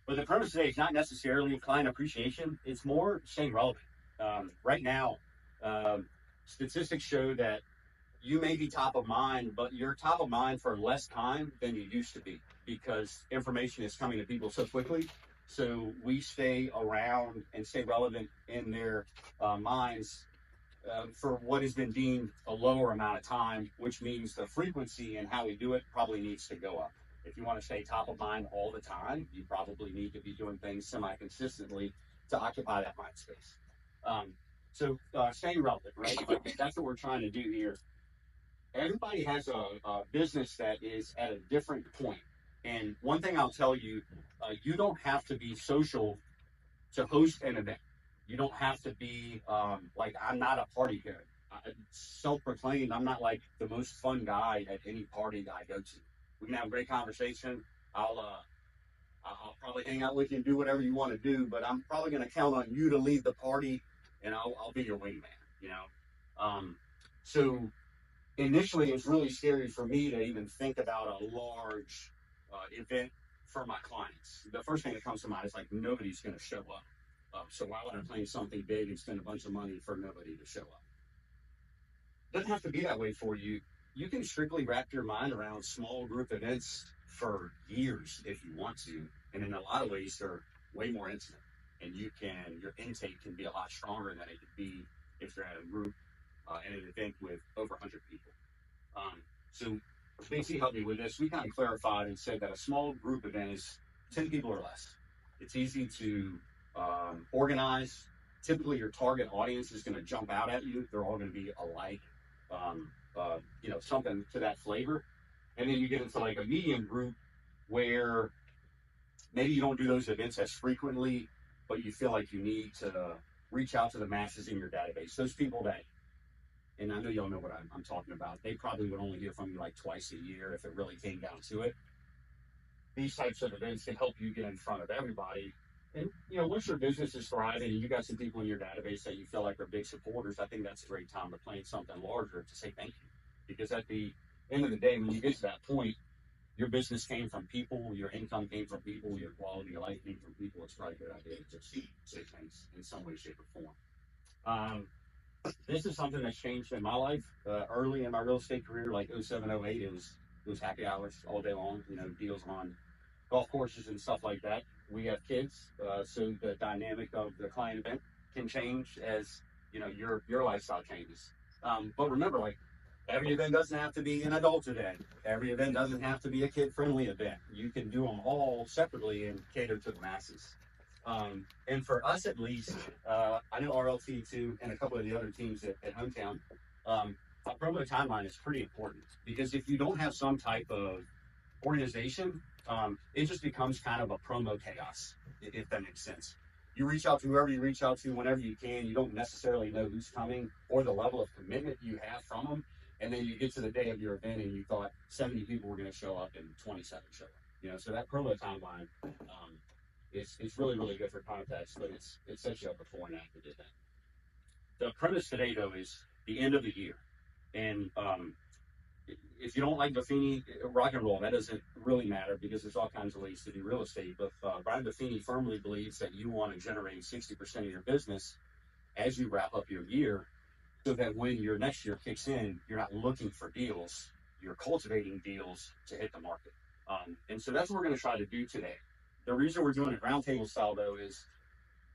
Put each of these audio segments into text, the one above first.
But the premise today is not necessarily client appreciation. It's more staying relevant. Right now, um, statistics show that you may be top of mind, but you're top of mind for less time than you used to be because information is coming to people so quickly. So we stay around and stay relevant in their minds for what has been deemed a lower amount of time, which means the frequency and how we do it probably needs to go up. If you want to stay top of mind all the time, you probably need to be doing things semi-consistently to occupy that mind space. So staying relevant, right? Like, that's what we're trying to do here. Everybody has a business that is at a different point. And one thing I'll tell you, you don't have to be social to host an event. You don't have to be like, I'm not a party guy. Self-proclaimed, I'm not like the most fun guy at any party that I go to. We can have a great conversation. I'll probably hang out with you and do whatever you want to do, but I'm probably going to count on you to lead the party, and I'll be your wingman. You know, so initially it's really scary for me to even think about a large event for my clients. The first thing that comes to mind is like nobody's going to show up. So why would I plan something big and spend a bunch of money for nobody to show up? It doesn't have to be that way for you. You can strictly wrap your mind around small group events for years if you want to. And in a lot of ways, they're way more intimate. And your intake can be a lot stronger than it could be if you're at a group at an event with over 100 people. So Stacey helped me with this. We kind of clarified and said that a small group event is 10 people or less. It's easy to organize. Typically, your target audience is going to jump out at you. They're all going to be alike, something to that flavor. And then you get into like a medium group where maybe you don't do those events as frequently, but you feel like you need to reach out to the masses in your database. Those people that, and I know y'all know what I'm talking about, they probably would only hear from you like twice a year if it really came down to it. These types of events can help you get in front of everybody. And, once your business is thriving and you got some people in your database that you feel like are big supporters, I think that's a great time to plan something larger to say thank you. Because at the end of the day, when you get to that point, your business came from people, your income came from people, your quality of life came from people. It's probably a good idea to just say thanks in some way, shape, or form. This is something that's changed in my life. Early in my real estate career, like 07, 08, it was happy hours all day long, deals on golf courses and stuff like that. We have kids, so the dynamic of the client event can change as your lifestyle changes. But remember, like, every event doesn't have to be an adult event. Every event doesn't have to be a kid-friendly event. You can do them all separately and cater to the masses. And for us, at least, I know RLT too, and a couple of the other teams at Hometown, a promo timeline is pretty important because if you don't have some type of organization, it just becomes kind of a promo chaos, if that makes sense. You reach out to whoever you reach out to whenever you can. You don't necessarily know who's coming or the level of commitment you have from them. And then you get to the day of your event and you thought 70 people were going to show up and 27 show up. So that promo timeline, it's really, really good for context, but it sets you up before and after the event. The premise today, though, is the end of the year. And if you don't like Buffini, rock and roll, that doesn't really matter because there's all kinds of ways to do real estate. But Brian Buffini firmly believes that you want to generate 60% of your business as you wrap up your year so that when your next year kicks in, you're not looking for deals, you're cultivating deals to hit the market. And so that's what we're going to try to do today. The reason we're doing it roundtable style, though, is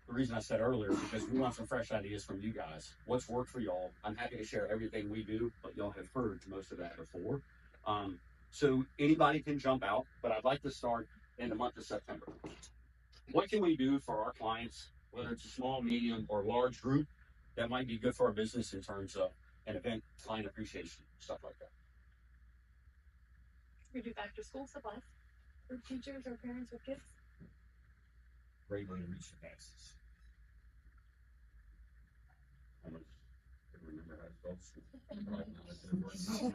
the reason I said earlier, because we want some fresh ideas from you guys. What's worked for y'all? I'm happy to share everything we do, but y'all have heard most of that before. So anybody can jump out, but I'd like to start in the month of September. What can we do for our clients, whether it's a small, medium, or large group, that might be good for our business in terms of an event, client appreciation, stuff like that? We do back to school supplies for teachers or parents with kids. Great way to reach the masses. I don't remember how to go to school.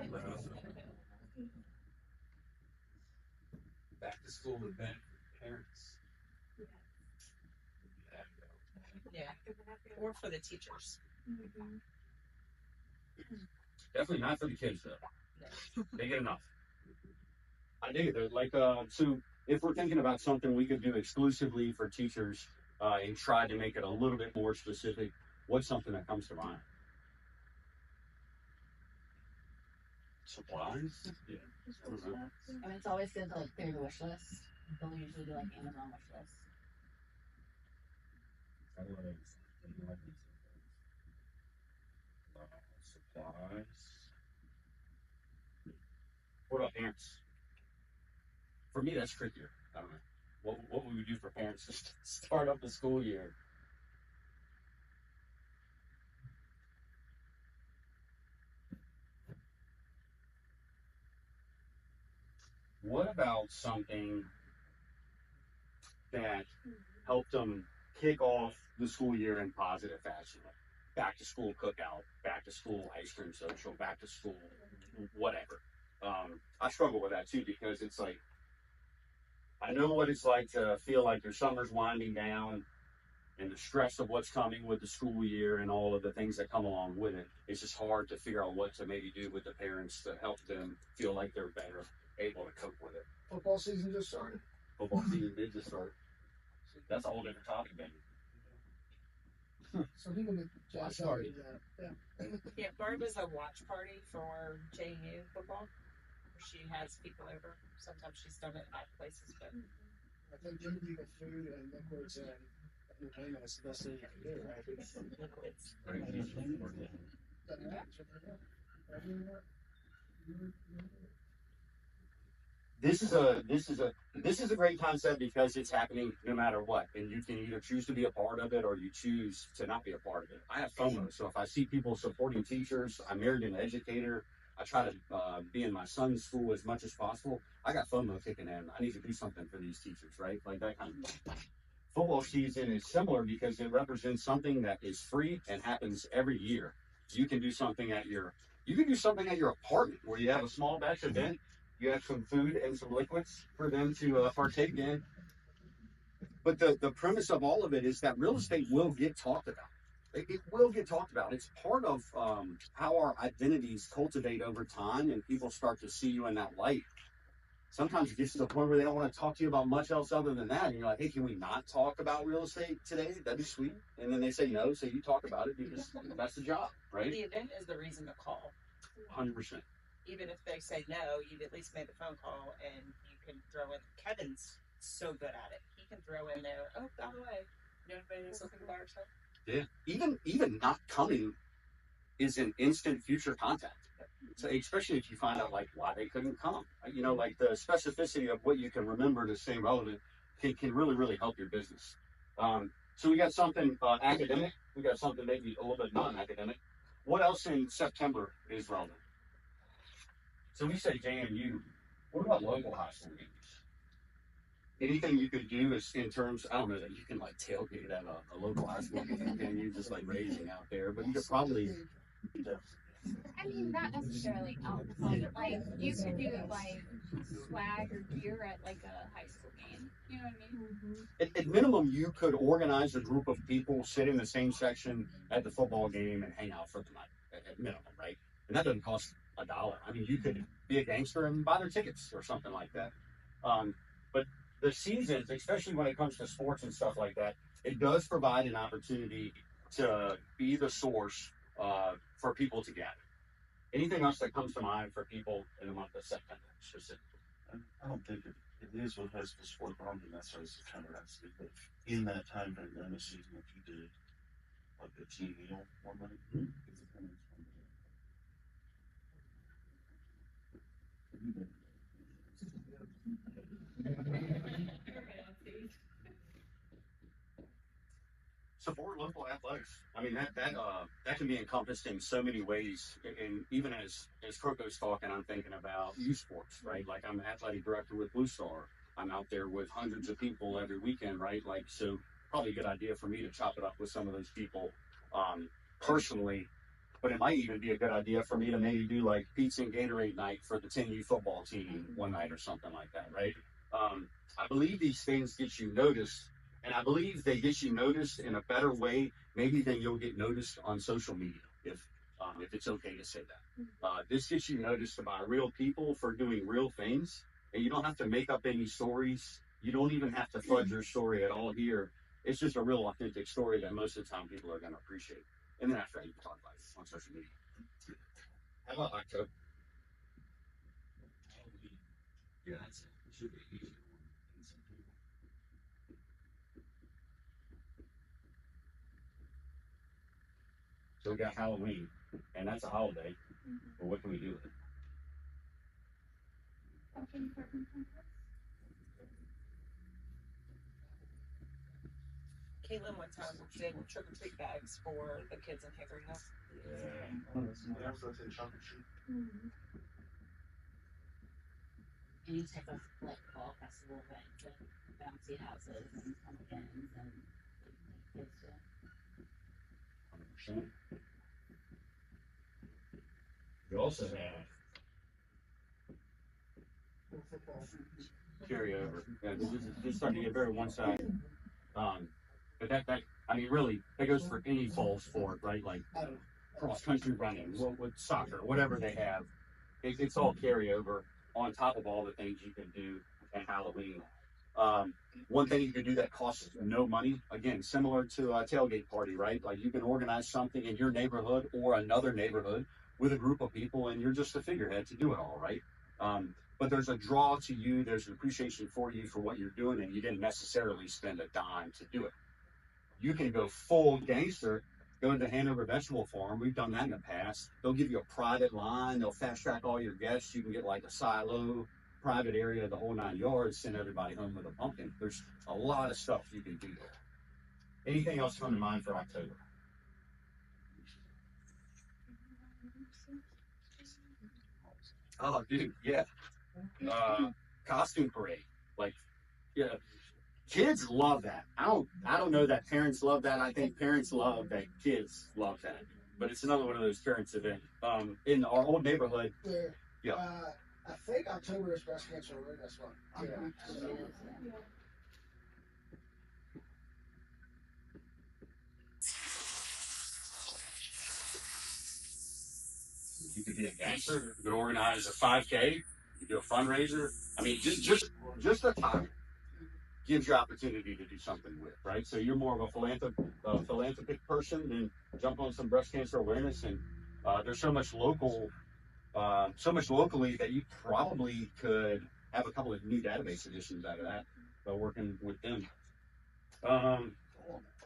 Back to school event for parents. Yeah. Or for the teachers. Mm-hmm. Definitely not for the kids, though. They get enough. I dig it. Like, so if we're thinking about something we could do exclusively for teachers and try to make it a little bit more specific, what's something that comes to mind? Supplies? Yeah. I mean, it's always good to like clear the wish list. They'll usually do like Amazon wish lists. Supplies. What about parents? For me, that's trickier. I don't know. What would we do for parents to start up the school year? What about something that helped them kick off the school year in positive fashion? Like back to school cookout, back to school ice cream social, back to school whatever. I struggle with that too because it's like I know what it's like to feel like your summer's winding down and the stress of what's coming with the school year and all of the things that come along with it. It's just hard to figure out what to maybe do with the parents to help them feel like they're better able to cope with it. Football season just started. Football season did just start. That's a whole different topic, baby. So people get I started. Yeah, Barb is a watch party for JU football. She has people over. Sometimes she's done it at places, but I think giving people food and liquids and entertainment is the best thing you can do, right? liquids. This is a great concept because it's happening no matter what, and you can either choose to be a part of it or you choose to not be a part of it. I have FOMO, so if I see people supporting teachers, I'm married to an educator. I try to be in my son's school as much as possible. I got FOMO kicking in. I need to do something for these teachers, right? Like that kind of thing. Football season is similar because it represents something that is free and happens every year. You can do something at your apartment where you have a small batch event. You have some food and some liquids for them to partake in. But the premise of all of it is that real estate will get talked about. It will get talked about. It's part of how our identities cultivate over time, and people start to see you in that light. Sometimes it gets to the point where they don't want to talk to you about much else other than that. And you're like, hey, can we not talk about real estate today? That'd be sweet. And then they say no, so you talk about it because that's the job, right? The event is the reason to call. 100%. Even if they say no, you've at least made the phone call and you can throw in. Kevin's so good at it. He can throw in there, oh, by the way, you know anybody who's looking to buy or sell? Yeah. Even not coming is an instant future contact. So especially if you find out like why they couldn't come. You know, like the specificity of what you can remember to stay relevant can really, really help your business. So we got something academic. We got something maybe a little bit non-academic. What else in September is relevant? So we say JMU. What about local high school games? Anything you could do is in terms, I don't know that you can like tailgate at a local high school game and you just like racing out there, but you could probably. I mean, not necessarily alcohol, but like you could do like swag or gear at like a high school game. You know what I mean? At minimum, you could organize a group of people, sit in the same section at the football game, and hang out for the night. At minimum, right? And that doesn't cost $1. I mean, you could be a gangster and buy their tickets or something like that. But the seasons, especially when it comes to sports and stuff like that, it does provide an opportunity to be the source for people to gather. Anything else that comes to mind for people in the month of September specifically? I don't think it is with high school sport, but I don't think necessarily September has to be. But in that time frame during the season, if you did like a team meal one night, it's a kind of Support local athletics. I mean that can be encompassed in so many ways. And even as Croco's talking, I'm thinking about youth sports, right? Like I'm an athletic director with Blue Star. I'm out there with hundreds of people every weekend, right? Like so, probably a good idea for me to chop it up with some of those people personally. But it might even be a good idea for me to maybe do like pizza and Gatorade night for the 10U football team one night or something like that, right? I believe these things get you noticed. And I believe they get you noticed in a better way, maybe than you'll get noticed on social media, if it's okay to say that. This gets you noticed by real people for doing real things, And you don't have to make up any stories. You don't even have to fudge your story at all here. It's just a real authentic story that most of the time people are going to appreciate. And then after that, you can talk about it on social media. How about October? Yeah, that's it. It should be easier than some people. So we got Halloween, and that's a holiday. But what can we do with it? Caitlin one time did trick or treat bags for the kids in Hickory Hill. Yeah, so it's in Chunk or Treat. Any type of like fall festival events and bouncy houses and pumpkins and kids do. 100%. You also have carryover. Yeah, this is starting to get very one-sided. But that I mean, really, that goes for any fall sport, right? Like cross-country running, with soccer, whatever they have. It's all carryover on top of all the things you can do at Halloween. One thing you can do that costs no money, again, similar to a tailgate party, right? Like you can organize something in your neighborhood or another neighborhood with a group of people, and you're just a figurehead to do it all, right? But there's a draw to you, there's an appreciation for you for what you're doing, and you didn't necessarily spend a dime to do it. You can go full gangster, go to the Hanover Vegetable Farm. We've done that in the past. They'll give you a private line. They'll fast track all your guests. You can get like a silo, private area, the whole 9 yards, send everybody home with a pumpkin. There's a lot of stuff you can do there. Anything else come to mind for October? Oh, dude, yeah. Costume parade. Like, yeah. Kids love that. I don't know that parents love that. I think parents love that kids love that. But it's another one of those parents event. In our old neighborhood. Yeah. I think October is breast cancer awareness month. Yeah. You could be a gangster. You could organize a 5K. You could do a fundraiser. I mean, just a time gives you opportunity to do something with, right? So you're more of a philanthropic person, then jump on some breast cancer awareness, and there's so much locally that you probably could have a couple of new database additions out of that by working with them. I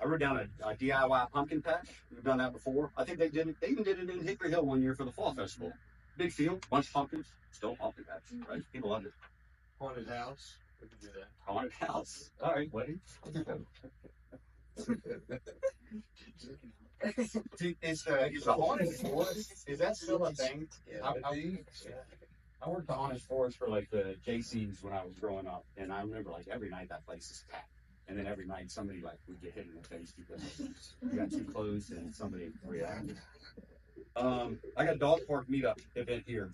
wrote down a DIY pumpkin patch. We've done that before. I think they even did it in Hickory Hill one year for the fall festival. Big field, bunch of pumpkins, still pumpkin patch, right? People loved it. Haunted house. We can do that. Haunted house. All right, wedding. Is the haunted forest? Is that still a thing? Yeah, I worked the haunted forest for like the JCs when I was growing up, and I remember like every night that place is packed, and then every night somebody like would get hit in the face because you got too close and somebody reacted. I got a dog park meetup event here.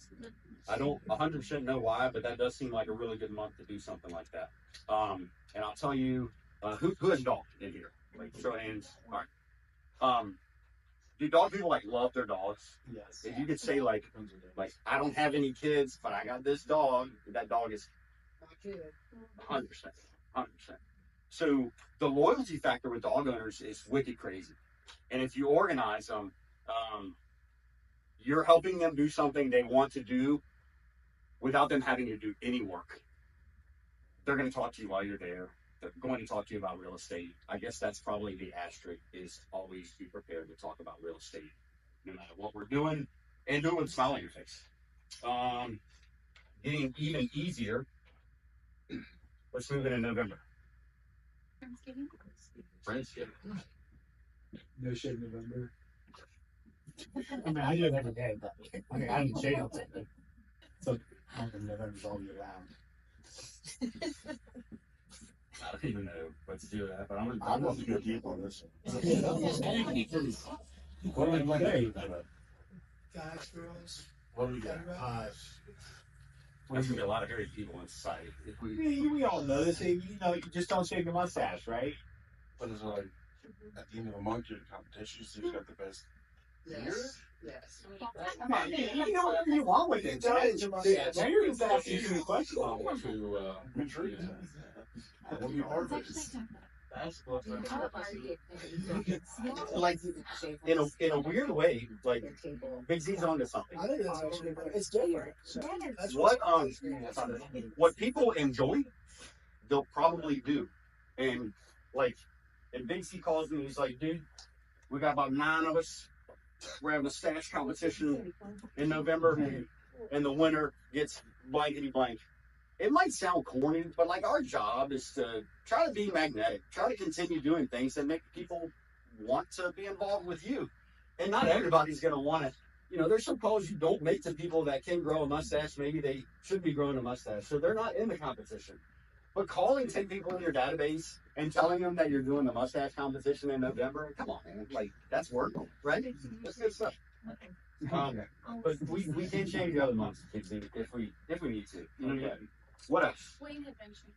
I don't 100% know why, but that does seem like a really good month to do something like that. And I'll tell you, who has a dog in here? Like, show of hands. All right. Do dog people like love their dogs? Yes. If you could say like I don't have any kids, but I got this dog. That dog is 100%. So the loyalty factor with dog owners is wicked crazy. And if you organize them, you're helping them do something they want to do without them having to do any work. They're going to talk to you while you're there. They're going to talk to you about real estate. I guess that's probably the asterisk, is always be prepared to talk about real estate, no matter what we're doing, and do it with a smile on your face. Getting even easier. Let's move into November. Friendsgiving. No shade November. I mean, I do it every day, but I mean, I don't shade on it. So November's all year round. I don't even know what to do with that, but I'm going to go deep on this one. What do we do? Guys, girls. What do we got? Pies. There's going to be a lot of hairy people in society. If we, We all know this. You know, you just don't shave your mustache, right? But it's like, at the end of the month, you're in competition, so who's got the best Yes. Yes. Come on, you know whatever you want with it. Now you're just asking too many questions. That would be hard. Like in a weird way, like Big Z's onto something. I think that's actually it's different. That's What people enjoy, they'll probably do. And like, and Big C calls me, he's like, dude, we got about 9 of us. We're having a stash competition in November, and the winner gets blankety blank. It might sound corny, but like our job is to try to be magnetic, try to continue doing things that make people want to be involved with you. And not everybody's going to want to, you know, there's some calls you don't make to people that can grow a mustache. Maybe they should be growing a mustache, so they're not in the competition. But calling 10 people in your database and telling them that you're doing the mustache competition in November, come on, man. Like, that's work, right? That's good stuff. But we can change the other months if we need to. You know, yeah. What else? Wayne had mentioned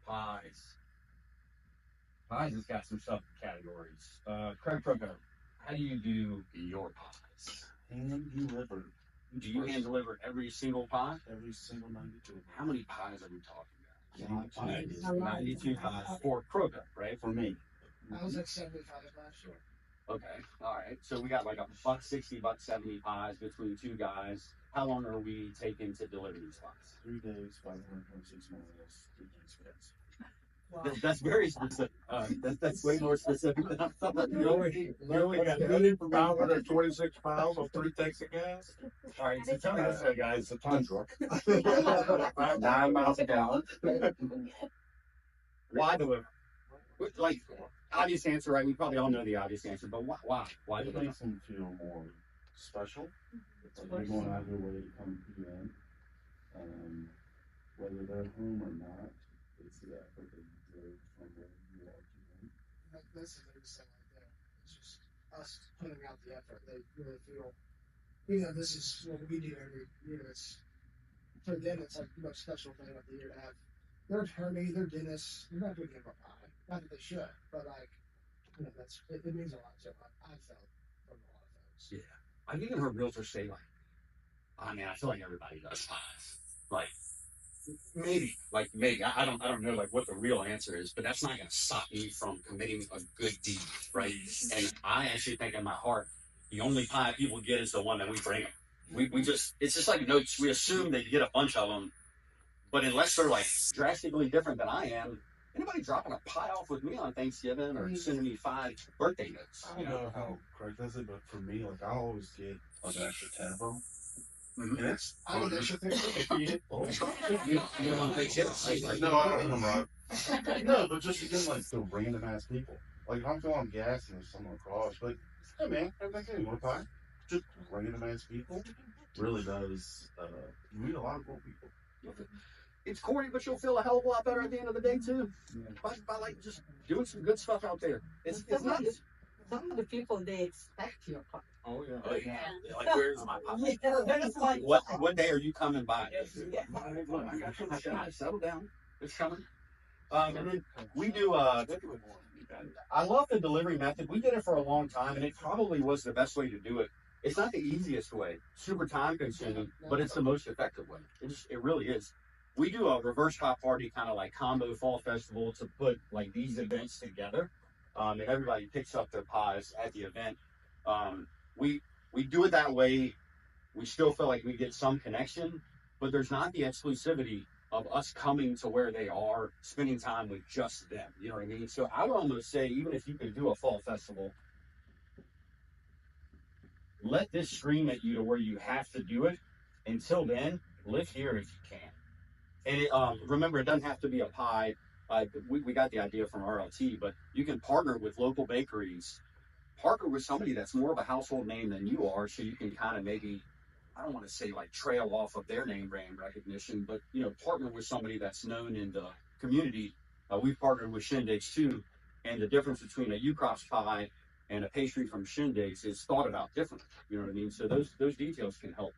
pies. Pies has got some subcategories. Craig Proco, how do you do your pies? Hand delivered. Do you hand deliver every single pie? Every single 92. How many pies are we talking about? 92 pies for Proco, right? For me. I was at 75 last year. Okay, all right. So we got like $1.60, $1.70 pies between 2 guys. How long are we taking to deliver these pies? 3 days, 526 miles, 3 days, guys. Wow. That's very specific. That's way more specific than I thought. You only got 526 miles on 3 tanks of gas. All right, so tell me this, guys. It's a ton truck. 9 miles a gallon. Why deliver? Like, obvious answer, right? We probably all know the obvious answer, but why? Why It deliver? makes them feel more special. Like they're going out of their way to come to you in. Whether they're home or not, it's the effort that you drove from where you are to them. That's the biggest thing right there. It's just us putting out the effort. They really feel, you know, this is what we do every year. It's for them. It's like the most special thing of the year to have. Their attorney, their dentist. They're not going to give up pie. Not that they should, but like, you know, it means a lot. So I've felt from a lot of folks. Yeah. I've even heard realtors say, like, I mean, I feel like everybody does pies. Like, maybe. I don't know, like, what the real answer is, but that's not going to stop me from committing a good deed, right? And I actually think in my heart, the only pie people get is the one that we bring them. We just, it's just like notes. We assume they get a bunch of them, but unless they're, like, drastically different than I am, anybody dropping a pie off with me on Thanksgiving or sending me 5 birthday notes? I don't know how Craig does it, but for me, like, I always get like an extra 10 of them. Mhm. And it's I think they should think You don't want to take chips? Like, no, I'm right. No, but just again, like the random ass people. Like, if I'm filling gas and there's someone across, like, hey man, everything, you want a pie? Just random ass people really does, you meet a lot of cool people. It's corny, but you'll feel a hell of a lot better at the end of the day too. By like just doing some good stuff out there. It's nice. Some of the people, they expect your pie. Oh yeah. Oh, yeah. Like, where's my pie? It's like, What day are you coming by? Yeah. Look, I got you. I got it. Settle down. It's coming. And then we do. I love the delivery method. We did it for a long time, and it probably was the best way to do it. It's not the easiest way, super time consuming, but it's the most effective way. It really is. We do a reverse hot party kind of like combo fall festival to put like these events together, and everybody picks up their pies at the event. We do it that way. We still feel like we get some connection, but there's not the exclusivity of us coming to where they are, spending time with just them. You know what I mean? So I would almost say, even if you can do a fall festival, let this scream at you to where you have to do it. Until then, live here if you can. And remember, it doesn't have to be a pie. We got the idea from RLT, but you can partner with local bakeries. Partner with somebody that's more of a household name than you are, so you can kind of maybe, I don't want to say like trail off of their name brand recognition, but, you know, partner with somebody that's known in the community. We've partnered with Shindigs too, and the difference between a Ukrops pie and a pastry from Shindigs is thought about differently. You know what I mean? So those details can help.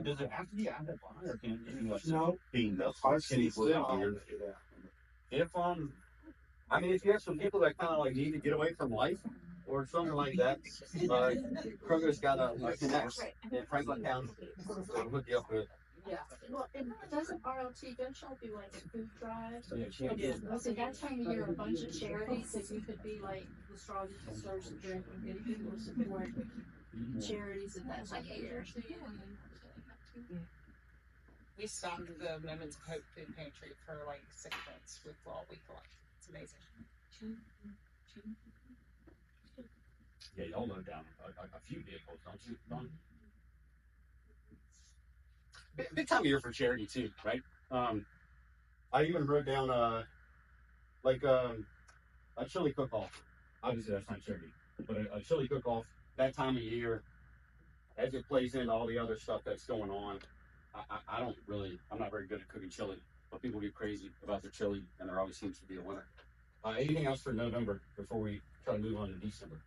Does it have to be apple pie or can it be like No. Bean dust. It's still weird. if I mean, if you have some people that kind of like need to get away from life or something like that, Kroger's got a connect in Franklin County. So we'll hook you up with. Yeah. Well, and doesn't RLT, don't y'all do like a food drive? Yeah, she did. Well, see, that time of year, a bunch of charities that you could be like the straw that stirs the drink and getting people to support charities at that time of year. We stocked the Moments of Hope food pantry for like 6 months with all we collect. It's amazing. Yeah, y'all load down a few vehicles, don't you, Don? Big time of year for charity too, right? I even wrote down like a chili cook-off. Obviously, that's not charity, but a chili cook-off that time of year, as it plays into all the other stuff that's going on. I don't really, I'm not very good at cooking chili, but people get crazy about their chili, and there always seems to be a winner. Anything else for November before we try to move on to December?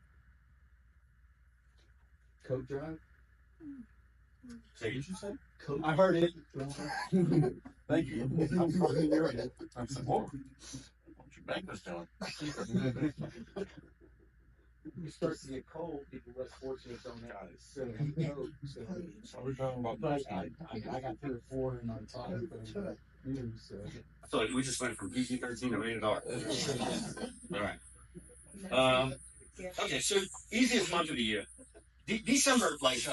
Coke drive? Say what you said? Coke. I heard it. Thank you. I'm fucking hearing it. I said, whoa. What you make this doing? You start to get cold, people less fortunate don't have it. So, So we're talking about but this. I got 3 or 4 in my time. So. I feel like we just went from PG-13 to rated R. All right. Okay, so easiest month of the year. December, like,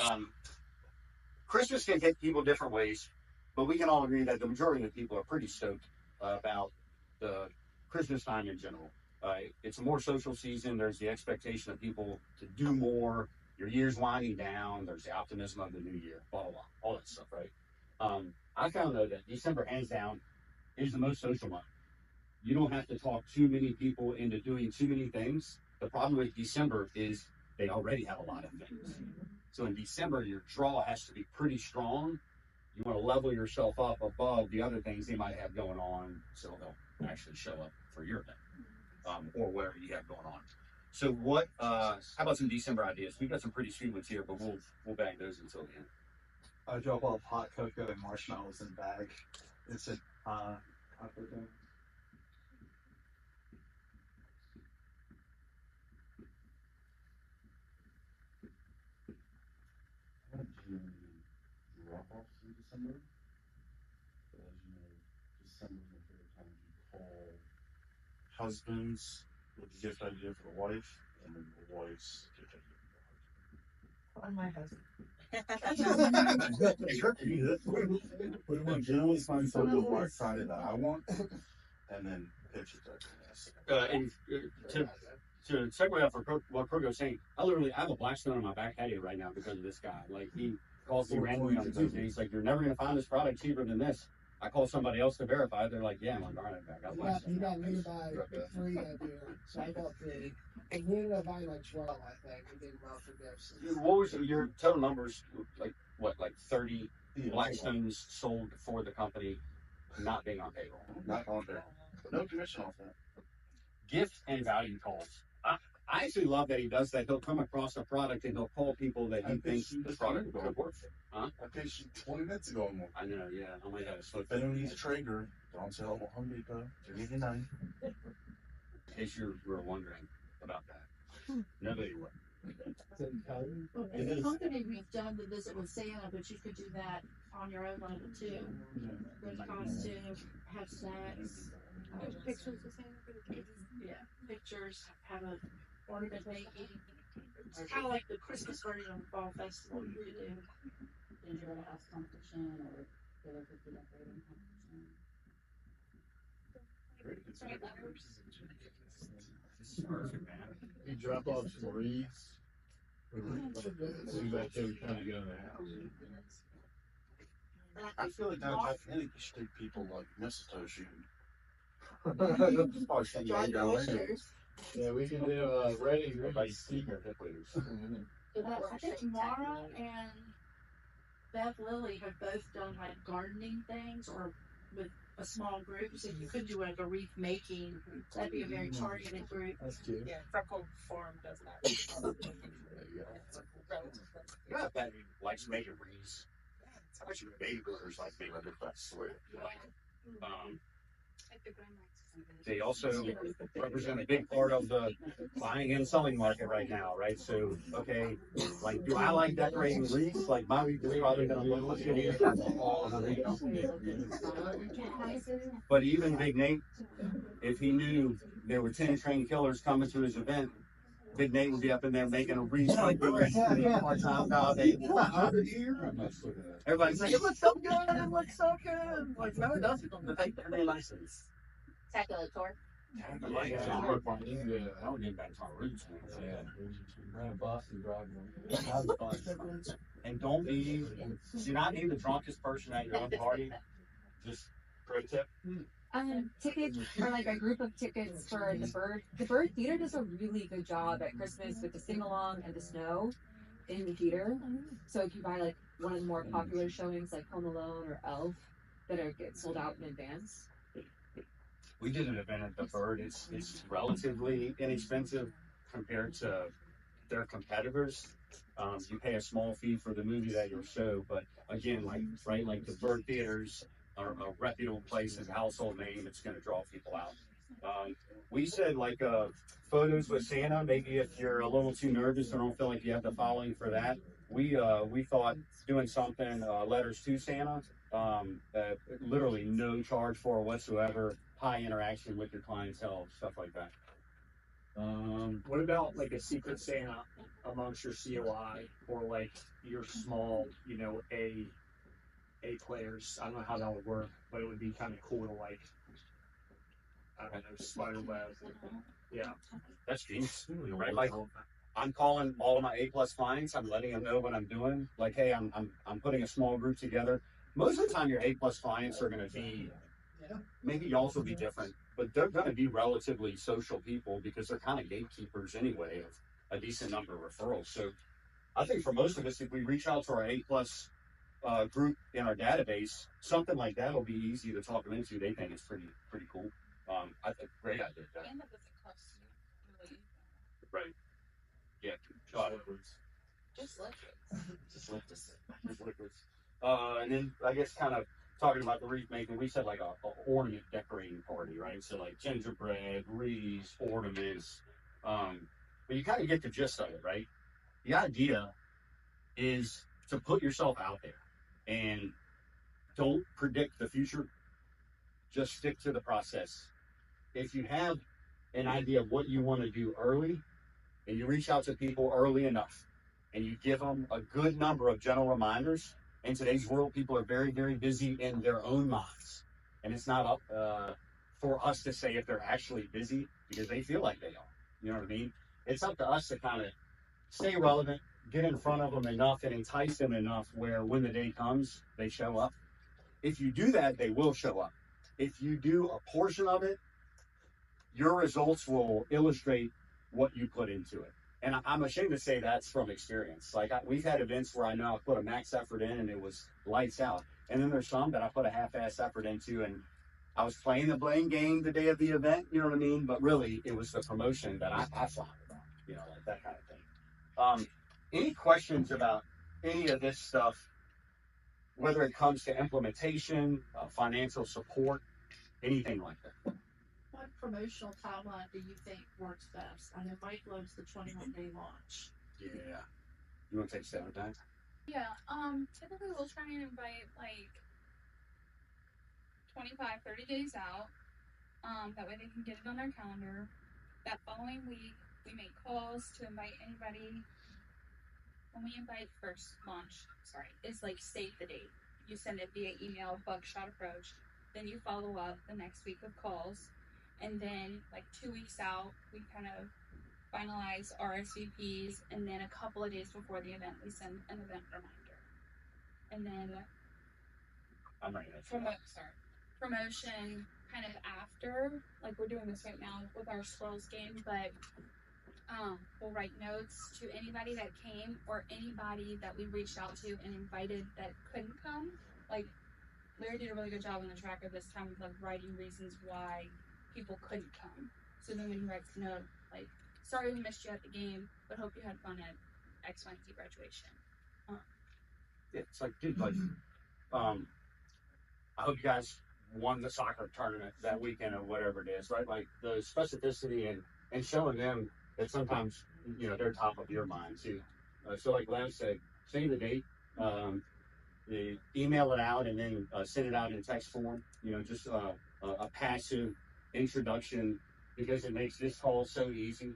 Christmas can hit people different ways, but we can all agree that the majority of the people are pretty stoked about the Christmas time in general. It's a more social season. There's the expectation of people to do more. Your year's winding down. There's the optimism of the new year. Blah, blah, blah. All that stuff, right? I found, though, that December, hands down, is the most social month. You don't have to talk too many people into doing too many things. The problem with December is they already have a lot of things. So in December, your draw has to be pretty strong. You want to level yourself up above the other things they might have going on, so they'll actually show up for your event, or whatever you have going on. So what? How about some December ideas? We've got some pretty sweet ones here, but we'll bang those until the end. I drop off hot cocoa and marshmallows in a bag. It's a hot cocoa. Drop-offs in December. But as you know, December is my favorite time to call husbands with the gift idea for the wife, and then the wife's gift idea for the husband. On my husband. We generally find something Black Friday that I want, and then pitch it to And to segue off for what Krogo's saying, I have a Blackstone on my back patio right now because of this guy. Like, he calls me randomly on Tuesday. He's like, "You're never going to find this product cheaper than this." I call somebody else to verify. They're like, "Yeah." I'm like, "All right, I got Blackstone." You got me to buy 3 that year, so I bought 3. And we ended up buying like 12, I think. We gave them out for gifts. What was your total numbers? Like 30 Blackstones sold for the company, not being on payroll. Not on there. No commission off that. Gift and value calls. I actually love that he does that. He'll come across a product and he'll call people that he thinks the product could work for. Huh? I pitched you 20 minutes ago. I know, yeah. I might have a slip. If anyone needs a Traeger, don't sell them at Home Depot. $3.99. In case you were wondering about that. Nobody would. Well, as a company, we've done the visit with Santa, but you could do that on your own level too. With costume, have snacks, Pictures of Santa for the kids. yeah, pictures, have a ornament making. It's kind of like the Christmas version of the fall festival you could do. Gingerbread house competition or the cookie decorating competition. This is perfect, man. You drop off some wreaths. Do that every time you go in the house. I feel like now, I think you should take people like mistletoe shooting. Oh, shit, Draw yeah, posters. yeah, we can do ready Everybody's speaking their hip waders. So that, I think Mara and Beth Lilly have both done like gardening things or with a small group. So you could do like a wreath making. That'd be a very targeted group. That's cute. Yeah, Freckle Farm does that. You know that likes making wreaths. How much your baby boomers like making their best sweat? Like the grandmas. They also represent a big part of the buying and selling market right now, right? So, okay, like, do I like decorating wreaths? Like, my wreath is probably going to look shitty if that's all of the wreaths. But even Big Nate, if he knew there were 10 trained killers coming to his event, Big Nate would be up in there making a wreath. Like, part-time job. Everybody's like, it looks so good, it looks so good. Like, no, it doesn't. The fake their license. Calculator. I don't get back to our roots. Ran a bus and driving. And don't be, do not be the drunkest person at your own party. Just pro tip. Tickets are like a group of tickets for the Bird. The Bird Theater does a really good job at Christmas with the sing along and the snow in the theater. So if you buy like one of the more popular showings like Home Alone or Elf, that get sold out in advance. We did an event at the Bird. It's relatively inexpensive compared to their competitors. You pay a small fee for the movie that you'll show, but again, like the Bird Theaters are a reputable place, as a household name. It's going to draw people out. We said like photos with Santa. Maybe if you're a little too nervous or don't feel like you have the following for that, we thought doing something letters to Santa. Literally no charge for whatsoever. High interaction with your clientele, stuff like that. What about like a secret Santa amongst your COI or like your small, A players? I don't know how that would work, but it would be kind of cool to like, I don't know, spider web. Yeah, that's genius, right? Like, I'm calling all of my A+ clients. I'm letting them know what I'm doing. Like, hey, I'm putting a small group together. Most of the time, your A+ clients are going to be, maybe y'all's will be different, but they're going to be relatively social people because they're kind of gatekeepers anyway of a decent number of referrals. So I think for most of us, if we reach out to our A+ group in our database, something like that will be easy to talk them into. They think it's pretty cool. I think great idea. And that doesn't cost you really. Right. Yeah. Just liquids. Just liquids. And then I guess kind of talking about the wreath making, we said like a ornament decorating party, right? So like gingerbread, wreaths, ornaments. But you kind of get the gist of it, right? The idea is to put yourself out there and don't predict the future. Just stick to the process. If you have an idea of what you want to do early, and you reach out to people early enough, and you give them a good number of gentle reminders. In today's world, people are very, very busy in their own minds. And it's not up for us to say if they're actually busy because they feel like they are. You know what I mean? It's up to us to kind of stay relevant, get in front of them enough and entice them enough where when the day comes, they show up. If you do that, they will show up. If you do a portion of it, your results will illustrate what you put into it. And I'm ashamed to say that's from experience. Like we've had events where I know I put a max effort in and it was lights out. And then there's some that I put a half-ass effort into and I was playing the blame game the day of the event, you know what I mean? But really, it was the promotion that I flopped about, like that kind of thing. Any questions about any of this stuff, whether it comes to implementation, financial support, anything like that? What promotional timeline do you think works best? I know Mike loves the 21-day launch. Yeah. You want to take a step at that? Yeah. Typically we'll try and invite like 25, 30 days out. That way they can get it on their calendar. That following week, we make calls to invite anybody. When we invite first launch, it's like save the date. You send it via email, Bugshot approach. Then you follow up the next week of calls. And then like 2 weeks out, we kind of finalize RSVPs. And then a couple of days before the event, we send an event reminder. And then promotion kind of after, like we're doing this right now with our Swirls game, but we'll write notes to anybody that came or anybody that we reached out to and invited that couldn't come. Like Larry did a really good job on the tracker this time of like writing reasons why people couldn't come. So then when he writes a note, like, sorry we missed you at the game, but hope you had fun at X, Y, and Z graduation. Yeah, it's like, dude, like, I hope you guys won the soccer tournament that weekend or whatever it is, right? Like the specificity and showing them that sometimes, you know, they're top of your mind too. So like Lev said, say the date, email it out and then send it out in text form, you know, just a passive introduction because it makes this call so easy.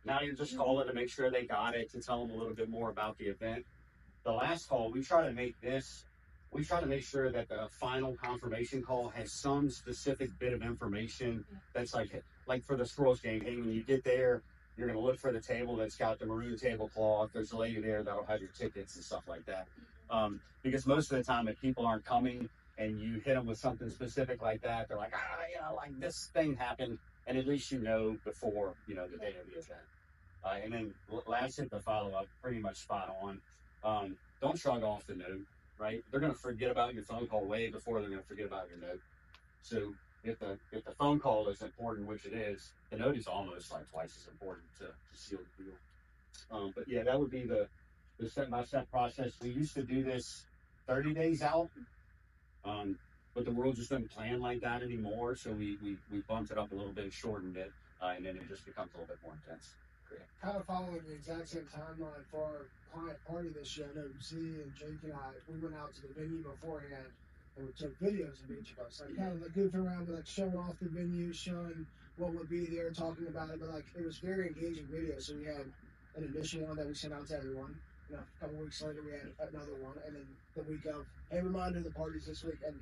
Now you're just calling to make sure they got it, to tell them a little bit more about the event. The last call, we try to make sure that the final confirmation call has some specific bit of information that's like for the Squirrels game. Hey, when you get there, you're going to look for the table that's got the maroon tablecloth. There's a lady there that'll have your tickets and stuff like that. Because most of the time, if people aren't coming and you hit them with something specific like that, they're like, you know, like this thing happened, and at least you know before, you know, the day of the event. And then last hit the follow up, pretty much spot on. Don't shrug off the note, right? They're going to forget about your phone call way before they're going to forget about your note. So if the phone call is important, which it is, the note is almost like twice as important to seal the deal. But yeah, that would be the step-by-step process. We used to do this 30 days out, but the world just doesn't plan like that anymore. So we bumped it up a little bit, shortened it, and then it just becomes a little bit more intense. Kind of following the exact same timeline for our client party this year. I know Z and Jake and I, we went out to the venue beforehand and we took videos of each of us. Like kind of like goofing around with like showing off the venue, showing what would be there, talking about it. But like it was very engaging video. So we had an initial one that we sent out to everyone. You know, a couple weeks later we had another one, and then the week of, hey, reminder the party's this week. And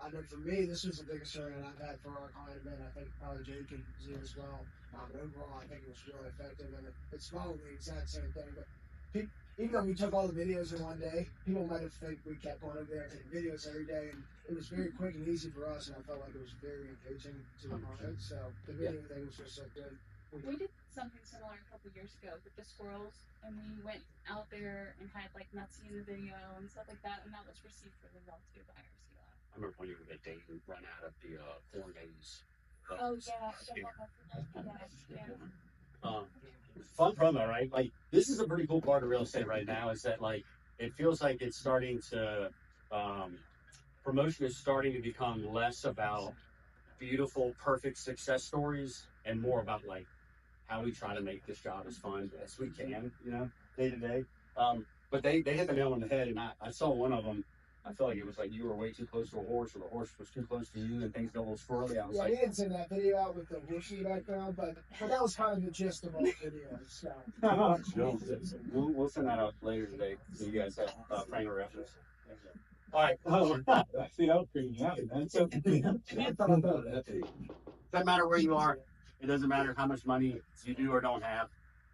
I know for me, this was the biggest turnout I've had for our client event. I think probably Jake and Z as well. But overall, I think it was really effective, and it's following the exact same thing. But even though we took all the videos in one day, people might have think we kept going over there and taking videos every day, and it was very quick and easy for us, and I felt like it was very engaging to the client. So the video thing was just so good. We did something similar a couple years ago with the squirrels, and we went out there and had like Nutsy in the video and stuff like that, and that was received really well too by our CI. I remember when you were at Dayton, run out of the corn maze. Oh yeah. Fun promo, right? Like this is a pretty cool part of real estate right now. Is that like it feels like it's starting to promotion is starting to become less about beautiful, perfect success stories and more about like how we try to make this job as fun as we can, you know, day to day. But they hit the nail on the head, and I saw one of them. I felt like it was like you were way too close to a horse, or the horse was too close to you, and things got a little squirrely. I was Yeah, like, we didn't send that video out with the horse in the background, but that was kind of the gist of all the videos. So. we'll send that out later today, so you guys have frame of reference. All right. See, that was pretty happy, man. So, Doesn't matter where you are. It doesn't matter how much money you do or don't have.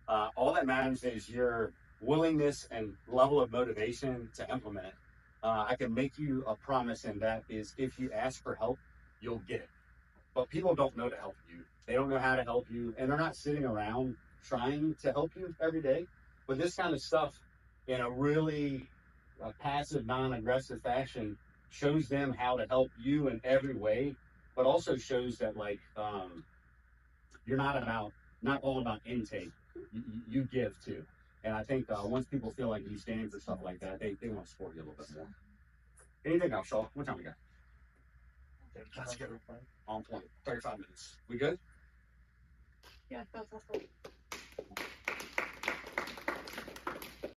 All that matters is your willingness and level of motivation to implement it. I can make you a promise, and that is if you ask for help, you'll get it. But people don't know to help you. They don't know how to help you, and they're not sitting around trying to help you every day. But this kind of stuff, in a really passive, non-aggressive fashion, shows them how to help you in every way, but also shows that like you're not all about intake. You give too. And I think once people feel like you stand for stuff like that, they want to support you a little bit more. Anything else, Shaw? What time we got? Let's go. On point. 35 minutes. We good? Yeah, that's awesome.